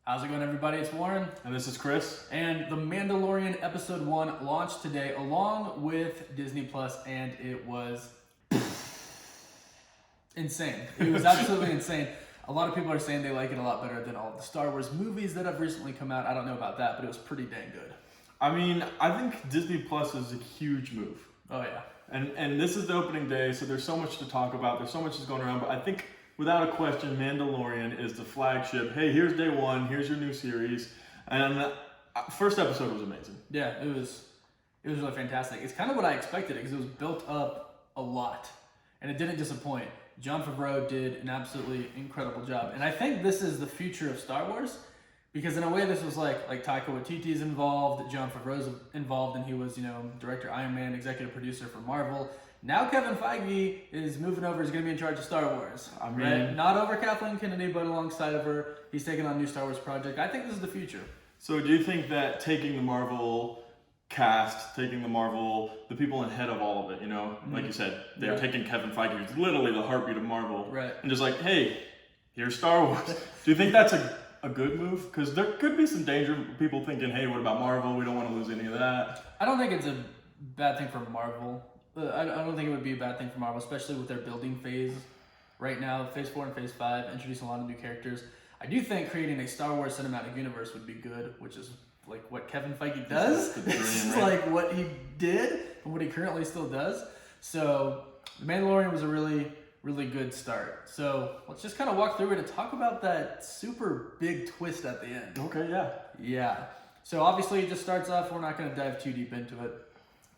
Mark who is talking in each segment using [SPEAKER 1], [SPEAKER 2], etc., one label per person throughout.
[SPEAKER 1] How's it going, everybody? It's Warren.
[SPEAKER 2] And this is Chris.
[SPEAKER 1] And The Mandalorian Episode 1 launched today along with Disney Plus, and it was insane. It was absolutely insane. A lot of people are saying they like it a lot better than all of the Star Wars movies that have recently come out. I don't know about that, but it was pretty dang good.
[SPEAKER 2] I mean, I think Disney Plus is a huge move.
[SPEAKER 1] Oh, yeah.
[SPEAKER 2] And this is the opening day, so there's so much to talk about. There's so much that's going around, but I think without a question, Mandalorian is the flagship. Hey, here's day one. Here's your new series. And the first episode was amazing.
[SPEAKER 1] Yeah, it was really fantastic. It's kind of what I expected because it was built up a lot, and it didn't disappoint. Jon Favreau did an absolutely incredible job, and I think this is the future of Star Wars, because in a way this was like Taika Waititi's involved, Jon Favreau's involved, and he was director Iron Man, executive producer for Marvel. Now Kevin Feige is moving over. He's going to be in charge of Star Wars.
[SPEAKER 2] I mean,
[SPEAKER 1] right? Not over Kathleen Kennedy, but alongside of her. He's taking on a new Star Wars project. I think this is the future.
[SPEAKER 2] So do you think that taking the Marvel cast, the people ahead of all of it, like you said, they're taking Kevin Feige, who's literally the heartbeat of Marvel,
[SPEAKER 1] right?
[SPEAKER 2] And just like, hey, here's Star Wars. Do you think that's a good move? Because there could be some danger of people thinking, hey, what about Marvel? We don't want to lose any of that.
[SPEAKER 1] I don't think it's a bad thing for Marvel. I don't think it would be a bad thing for Marvel, especially with their building phase right now, Phase 4 and Phase 5, introducing a lot of new characters. I do think creating a Star Wars cinematic universe would be good, which is like what Kevin Feige does. It's like what he did and what he currently still does. So The Mandalorian was a really, really good start. So let's just kind of walk through it and talk about that super big twist at the end.
[SPEAKER 2] Okay, yeah.
[SPEAKER 1] Yeah. So obviously it just starts off, we're not going to dive too deep into it.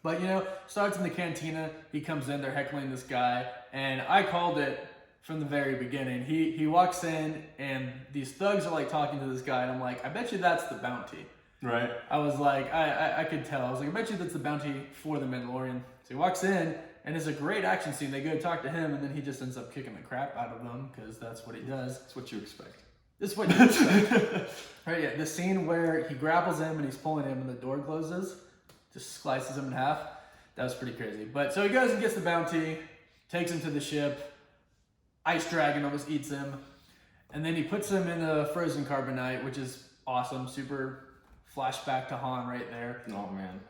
[SPEAKER 1] But, starts in the cantina, he comes in, they're heckling this guy, and I called it from the very beginning. He walks in, and these thugs are, talking to this guy, and I'm like, I bet you that's the bounty.
[SPEAKER 2] Right.
[SPEAKER 1] I was like, I could tell. I was like, I bet you that's the bounty for the Mandalorian. So he walks in, and it's a great action scene. They go talk to him, and then he just ends up kicking the crap out of them, because that's what he does.
[SPEAKER 2] That's what you expect.
[SPEAKER 1] This is what you expect. Right, yeah, the scene where he grapples him, and he's pulling him, and the door closes. Just slices him in half. That was pretty crazy. But so he goes and gets the bounty, takes him to the ship. Ice Dragon almost eats him. And then he puts him in a frozen carbonite, which is awesome. Super flashback to Han right there.
[SPEAKER 2] Oh, man.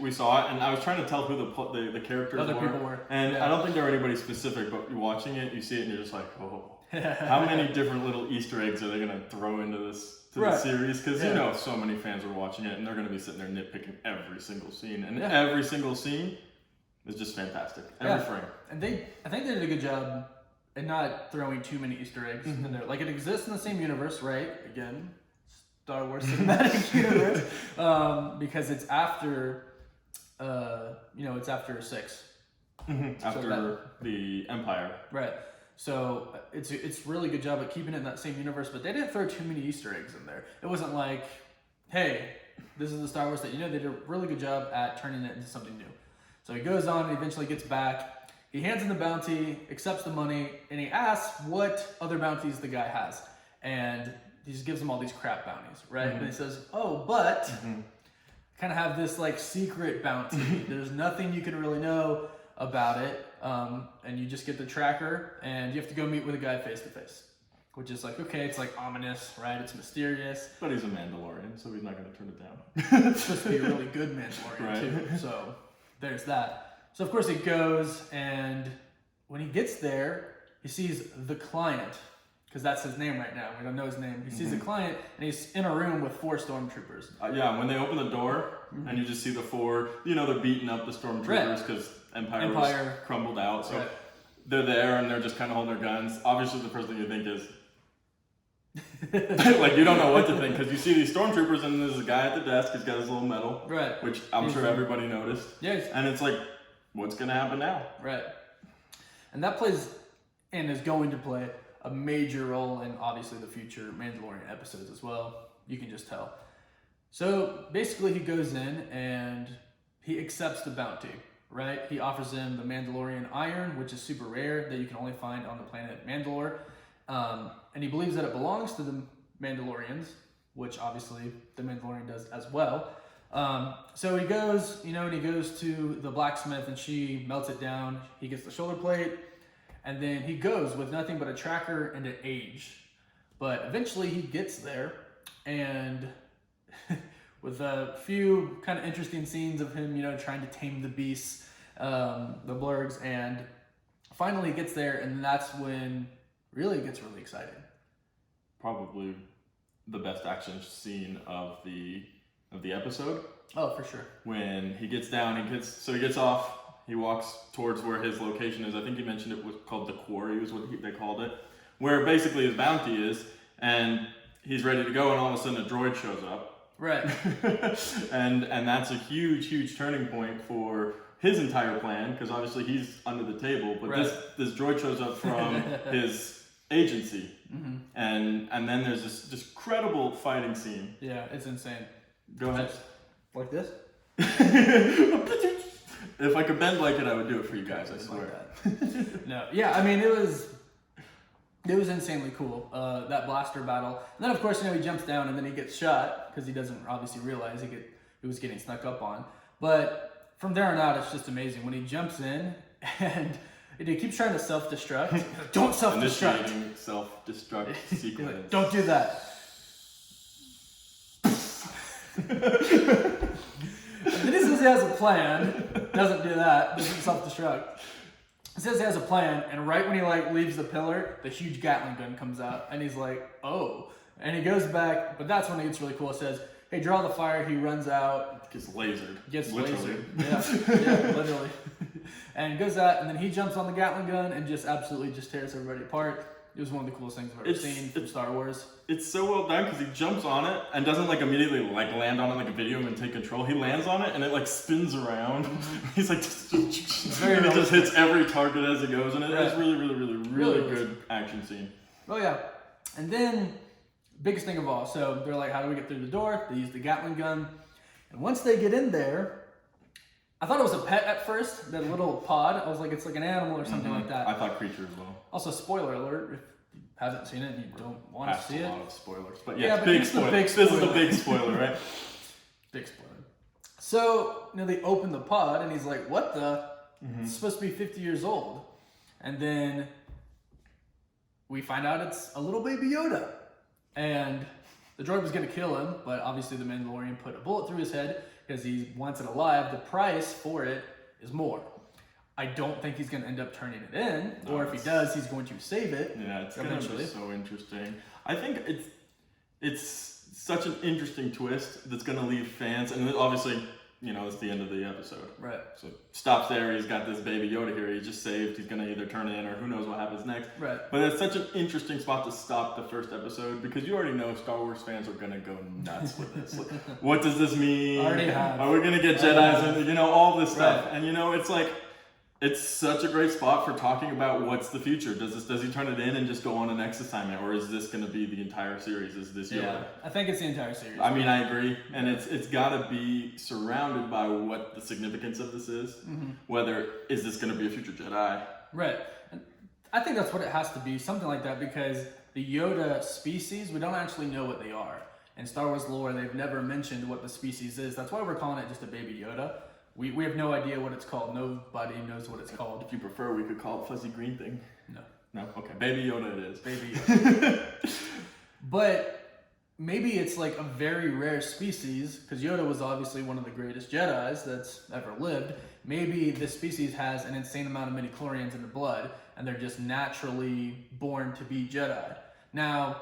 [SPEAKER 2] We saw it, and I was trying to tell who the characters
[SPEAKER 1] Other people were.
[SPEAKER 2] And
[SPEAKER 1] yeah.
[SPEAKER 2] I don't think there were anybody specific, but you're watching it, you see it, and you're just like, oh. How many different little Easter eggs are they going to throw into this? The series, because so many fans are watching it, and they're going to be sitting there nitpicking every single scene, and every single scene is just fantastic. Every frame.
[SPEAKER 1] And I think they did a good job in not throwing too many Easter eggs in there. Like, it exists in the same universe, right? Again, Star Wars Cinematic Universe, because it's after, it's after 6.
[SPEAKER 2] After the Empire,
[SPEAKER 1] right? So it's really good job at keeping it in that same universe, but they didn't throw too many Easter eggs in there. It wasn't like, hey, this is the Star Wars that they did a really good job at turning it into something new. So he goes on and eventually gets back. He hands in the bounty, accepts the money, and he asks what other bounties the guy has. And he just gives him all these crap bounties, right? And he says, oh, but kind of have this secret bounty. There's nothing you can really know about it. And you just get the tracker, and you have to go meet with a guy face to face, which is okay, it's ominous, right? It's mysterious.
[SPEAKER 2] But he's a Mandalorian, so he's not going to turn it down.
[SPEAKER 1] It's supposed to be a really good Mandalorian too. So there's that. So of course he goes, and when he gets there, he sees the client, because that's his name right now. We don't know his name. He sees the client, and he's in a room with 4 stormtroopers.
[SPEAKER 2] When they open the door, and you just see the 4, they're beating up the stormtroopers because Empire was crumbled out. So they're there, and they're just kind of holding their guns. Obviously, the first thing you think is, you don't know what to think, because you see these stormtroopers, and there's a guy at the desk. He's got his little medal, which I'm sure everybody noticed.
[SPEAKER 1] Yes.
[SPEAKER 2] And it's like, what's going to happen now?
[SPEAKER 1] Right. And that plays and is going to play a major role in obviously the future Mandalorian episodes as well. You can just tell. So basically he goes in and he accepts the bounty, right? He offers him the Mandalorian iron, which is super rare, that you can only find on the planet Mandalore. And he believes that it belongs to the Mandalorians, which obviously the Mandalorian does as well. So he goes, and he goes to the blacksmith, and she melts it down. He gets the shoulder plate, and then he goes with nothing but a tracker and an age. But eventually he gets there, and with a few kind of interesting scenes of him, trying to tame the beasts, the blurgs, and finally he gets there, and that's when really it gets really exciting.
[SPEAKER 2] Probably the best action scene of the episode.
[SPEAKER 1] Oh, for sure.
[SPEAKER 2] When he gets down, he gets off. He walks towards where his location is. I think he mentioned it was called the Quarry, was what they called it, where basically his bounty is, and he's ready to go, and all of a sudden a droid shows up.
[SPEAKER 1] Right.
[SPEAKER 2] and that's a huge turning point for his entire plan, because obviously he's under the table, but
[SPEAKER 1] right.
[SPEAKER 2] this droid shows up from his agency,
[SPEAKER 1] mm-hmm.
[SPEAKER 2] and then there's this credible fighting scene.
[SPEAKER 1] Yeah, it's insane.
[SPEAKER 2] Go ahead.
[SPEAKER 1] Like this?
[SPEAKER 2] If I could bend like it, I would do it for you guys, I swear.
[SPEAKER 1] Like no, yeah, I mean, it was insanely cool, that blaster battle. And then, of course, he jumps down and then he gets shot because he doesn't obviously realize he was getting snuck up on. But from there on out, it's just amazing. When he jumps in and he keeps trying to self-destruct. Don't self-destruct.
[SPEAKER 2] Initiating self-destruct sequence.
[SPEAKER 1] Like, don't do that. And he says he has a plan. Doesn't do that. Doesn't self-destruct. He says he has a plan, and right when he leaves the pillar, the huge Gatling gun comes out, and he's like, "Oh!" And he goes back, but that's when it gets really cool. It says, "Hey, draw the fire." He runs out.
[SPEAKER 2] Gets lasered.
[SPEAKER 1] Literally. Yeah, literally. And goes out, and then he jumps on the Gatling gun and just absolutely just tears everybody apart. It was one of the coolest things I've ever seen from Star Wars.
[SPEAKER 2] It's so well done because he jumps on it and doesn't immediately land on it like a video and take control. He lands on it and it spins around. He's like, and he just hits every target as he goes, and it's really good action scene.
[SPEAKER 1] Oh yeah, and then biggest thing of all. So they're like, how do we get through the door? They use the Gatling gun, and once they get in there, I thought it was a pet at first, that little pod. I was like, it's like an animal or something like that.
[SPEAKER 2] I thought creature as well.
[SPEAKER 1] Also, spoiler alert, if you haven't seen it and you don't want to see it.
[SPEAKER 2] A lot of spoilers. But
[SPEAKER 1] big spoiler.
[SPEAKER 2] This is the big spoiler, right?
[SPEAKER 1] Big spoiler. So, they open the pod and he's like, what the?
[SPEAKER 2] Mm-hmm.
[SPEAKER 1] It's supposed to be 50 years old. And then we find out it's a little baby Yoda. And the droid was going to kill him, but obviously the Mandalorian put a bullet through his head because he wants it alive. The price for it is more. I don't think he's going to end up turning it in, or if he does, he's going to save it.
[SPEAKER 2] Yeah, it's going to be so interesting. I think it's such an interesting twist that's going to leave fans, and obviously, it's the end of the episode.
[SPEAKER 1] Right.
[SPEAKER 2] So stops there. He's got this baby Yoda here. He's just saved. He's going to either turn it in or who knows what happens next.
[SPEAKER 1] Right.
[SPEAKER 2] But it's such an interesting spot to stop the first episode because you already know Star Wars fans are going to go nuts with this. What does this mean?
[SPEAKER 1] Already have.
[SPEAKER 2] Are we going to get Jedis and all this stuff? Right. And it's like, it's such a great spot for talking about what's the future. Does he turn it in and just go on a next assignment, or is this going to be the entire series? Is this Yoda?
[SPEAKER 1] Yeah, I think it's the entire series.
[SPEAKER 2] I mean, I agree, and it's got to be surrounded by what the significance of this is.
[SPEAKER 1] Mm-hmm.
[SPEAKER 2] Whether is this going to be a future Jedi?
[SPEAKER 1] Right. And I think that's what it has to be, something like that, because the Yoda species, we don't actually know what they are. In Star Wars lore, they've never mentioned what the species is. That's why we're calling it just a baby Yoda. We have no idea what it's called. Nobody knows what it's called.
[SPEAKER 2] If you prefer, we could call it fuzzy green thing. No? Okay. Baby Yoda it is.
[SPEAKER 1] Baby Yoda. But maybe it's a very rare species, because Yoda was obviously one of the greatest Jedis that's ever lived. Maybe this species has an insane amount of midichlorians in their blood, and they're just naturally born to be Jedi. Now,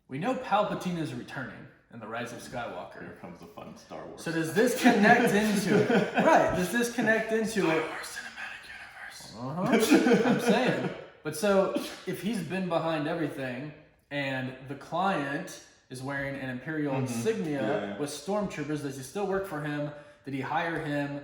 [SPEAKER 1] we know Palpatine is returning in The Rise of Skywalker.
[SPEAKER 2] Here comes the fun Star Wars.
[SPEAKER 1] So does this connect into it? Right, does this connect into it?
[SPEAKER 2] Star Wars Cinematic Universe.
[SPEAKER 1] I'm saying. But so, if he's been behind everything, and the client is wearing an Imperial insignia with stormtroopers, does he still work for him? Did he hire him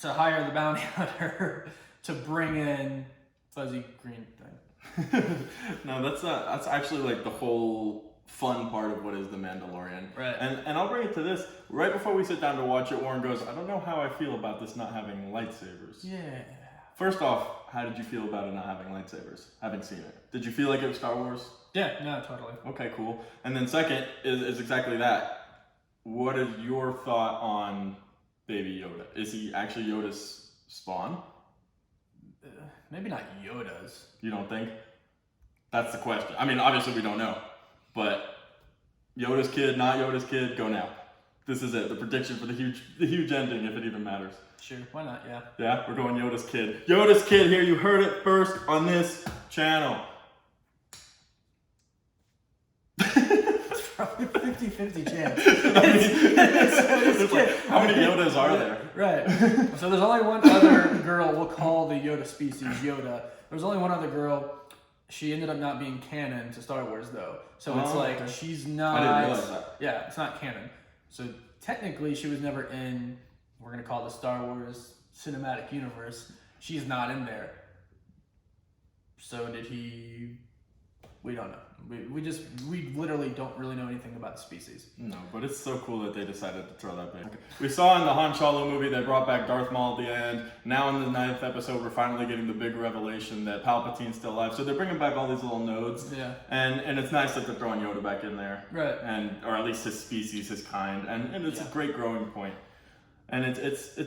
[SPEAKER 1] to hire the bounty hunter to bring in fuzzy green thing?
[SPEAKER 2] No, that's actually the whole fun part of what is The Mandalorian.
[SPEAKER 1] Right.
[SPEAKER 2] And I'll bring it to this. Right before we sit down to watch it, Warren goes, I don't know how I feel about this not having lightsabers.
[SPEAKER 1] Yeah.
[SPEAKER 2] First off, how did you feel about it not having lightsabers, having seen it? Did you feel like it was Star Wars?
[SPEAKER 1] Yeah, no, totally.
[SPEAKER 2] Okay, cool. And then second is exactly that. What is your thought on Baby Yoda? Is he actually Yoda's spawn?
[SPEAKER 1] Maybe not Yoda's.
[SPEAKER 2] You don't think? That's the question. I mean, obviously we don't know, but Yoda's kid, not Yoda's kid, go now. This is it. The prediction for the huge ending, if it even matters.
[SPEAKER 1] Sure, why not? Yeah.
[SPEAKER 2] Yeah, we're going Yoda's kid. Yoda's kid here. You heard it first on this channel.
[SPEAKER 1] It's probably 50-50 chance.
[SPEAKER 2] It's like, how many Yodas are there?
[SPEAKER 1] Right. So there's only one other girl. We'll call the Yoda species Yoda. There's only one other girl. She ended up not being canon to Star Wars though. So it's like
[SPEAKER 2] okay.
[SPEAKER 1] she's not.
[SPEAKER 2] I didn't realize that.
[SPEAKER 1] Yeah, it's not canon. So technically, she was never in. We're gonna call it the Star Wars cinematic universe. She's not in there. So did he? We don't know. We literally don't really know anything about the species.
[SPEAKER 2] No, but it's so cool that they decided to throw that back. We saw in the Han Solo movie they brought back Darth Maul at the end. Now in the 9th episode, we're finally getting the big revelation that Palpatine's still alive. So they're bringing back all these little nodes.
[SPEAKER 1] Yeah.
[SPEAKER 2] And it's nice that they're throwing Yoda back in there.
[SPEAKER 1] Right.
[SPEAKER 2] And or at least his species, his kind, and it's a great growing point. And it's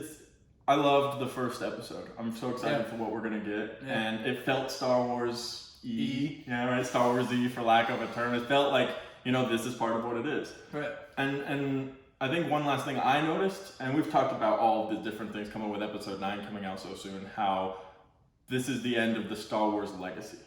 [SPEAKER 2] I loved the first episode. I'm so excited for what we're gonna get.
[SPEAKER 1] Yeah.
[SPEAKER 2] And it felt Star Wars. Yeah, right. Star Wars E, for lack of a term. It felt like, this is part of what it is.
[SPEAKER 1] Right.
[SPEAKER 2] And I think one last thing I noticed, and we've talked about all of the different things coming with Episode 9 coming out so soon, how this is the end of the Star Wars legacy.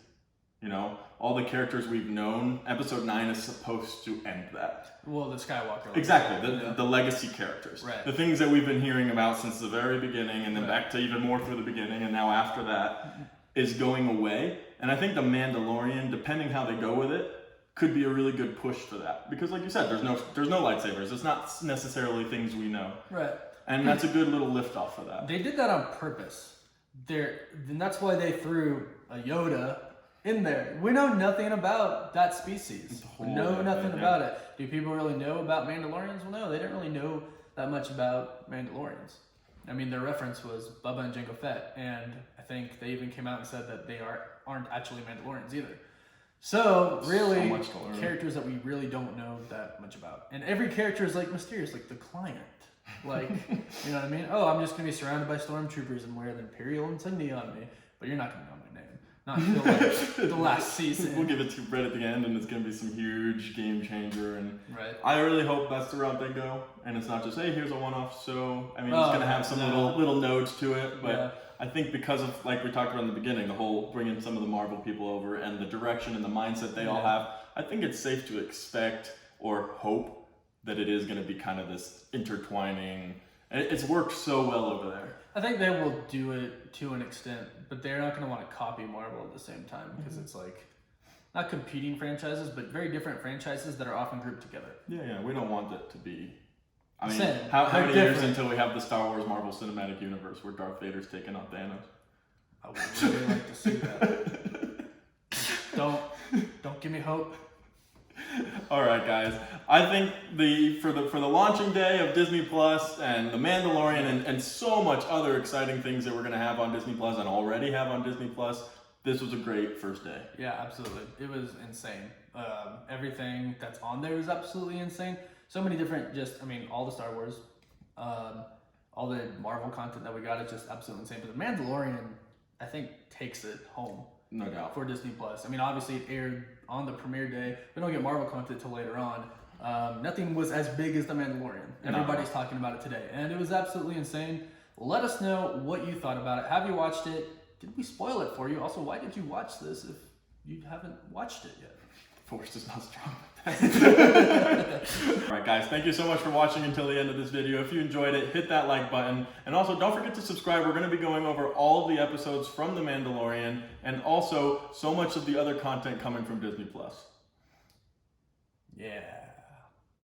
[SPEAKER 2] All the characters we've known, Episode 9 is supposed to end that.
[SPEAKER 1] Well, the Skywalker legacy.
[SPEAKER 2] Exactly, the legacy characters.
[SPEAKER 1] Right.
[SPEAKER 2] The things that we've been hearing about since the very beginning, and then back to even more through the beginning, and now after that, is going away. And I think The Mandalorian, depending how they go with it, could be a really good push for that. Because like you said, there's no lightsabers. It's not necessarily things we know.
[SPEAKER 1] Right.
[SPEAKER 2] And that's a good little lift off for that.
[SPEAKER 1] They did that on purpose. And that's why they threw a Yoda in there. We know nothing about that species. We know nothing about it. Do people really know about Mandalorians? Well, no, they didn't really know that much about Mandalorians. I mean, their reference was Bubba and Jango Fett, and I think they even came out and said that they aren't actually Mandalorians either. So really, characters that we really don't know that much about, and every character is like mysterious, like the client, like you know what I mean? Oh, I'm just gonna be surrounded by stormtroopers and wear the Imperial insignia on me, but you're not gonna know my name. Not until like the last season.
[SPEAKER 2] We'll give it to Brett at the end, and it's going to be some huge game changer. And
[SPEAKER 1] right.
[SPEAKER 2] I really hope that's the route they go, and it's not just, hey, here's a one-off. So I mean, it's going to have some little nodes to it, but I think because of, like we talked about in the beginning, the whole bringing some of the Marvel people over and the direction and the mindset they all have, I think it's safe to expect or hope that it is going to be kind of this intertwining. It's worked so well over there.
[SPEAKER 1] I think they will do it to an extent, but they're not going to want to copy Marvel at the same time because it's like not competing franchises, but very different franchises that are often grouped together.
[SPEAKER 2] Yeah, we don't want that to be. I mean,
[SPEAKER 1] Same.
[SPEAKER 2] how many years until we have the Star Wars Marvel Cinematic Universe where Darth Vader's taking out Thanos?
[SPEAKER 1] I would really like to see that. Don't give me hope.
[SPEAKER 2] All right, guys. I think for the launching day of Disney Plus and The Mandalorian and so much other exciting things that we're going to have on Disney Plus and already have on Disney Plus, this was a great first day.
[SPEAKER 1] Yeah, absolutely. It was insane. Everything that's on there is absolutely insane. So many different, all the Star Wars, all the Marvel content that we got is just absolutely insane. But The Mandalorian, I think, takes it home.
[SPEAKER 2] No doubt.
[SPEAKER 1] For Disney Plus. I mean, obviously it aired on the premiere day. We don't get Marvel content till later on. Nothing was as big as The Mandalorian. Everybody's talking about it today. And it was absolutely insane. Let us know what you thought about it. Have you watched it? Did we spoil it for you? Also, why did you watch this if you haven't watched it yet?
[SPEAKER 2] Force is not strong. Alright guys, thank you so much for watching until the end of this video. If you enjoyed it, hit that like button. And also don't forget to subscribe. We're going to be going over all of the episodes from The Mandalorian and also so much of the other content coming from Disney Plus.
[SPEAKER 1] Yeah.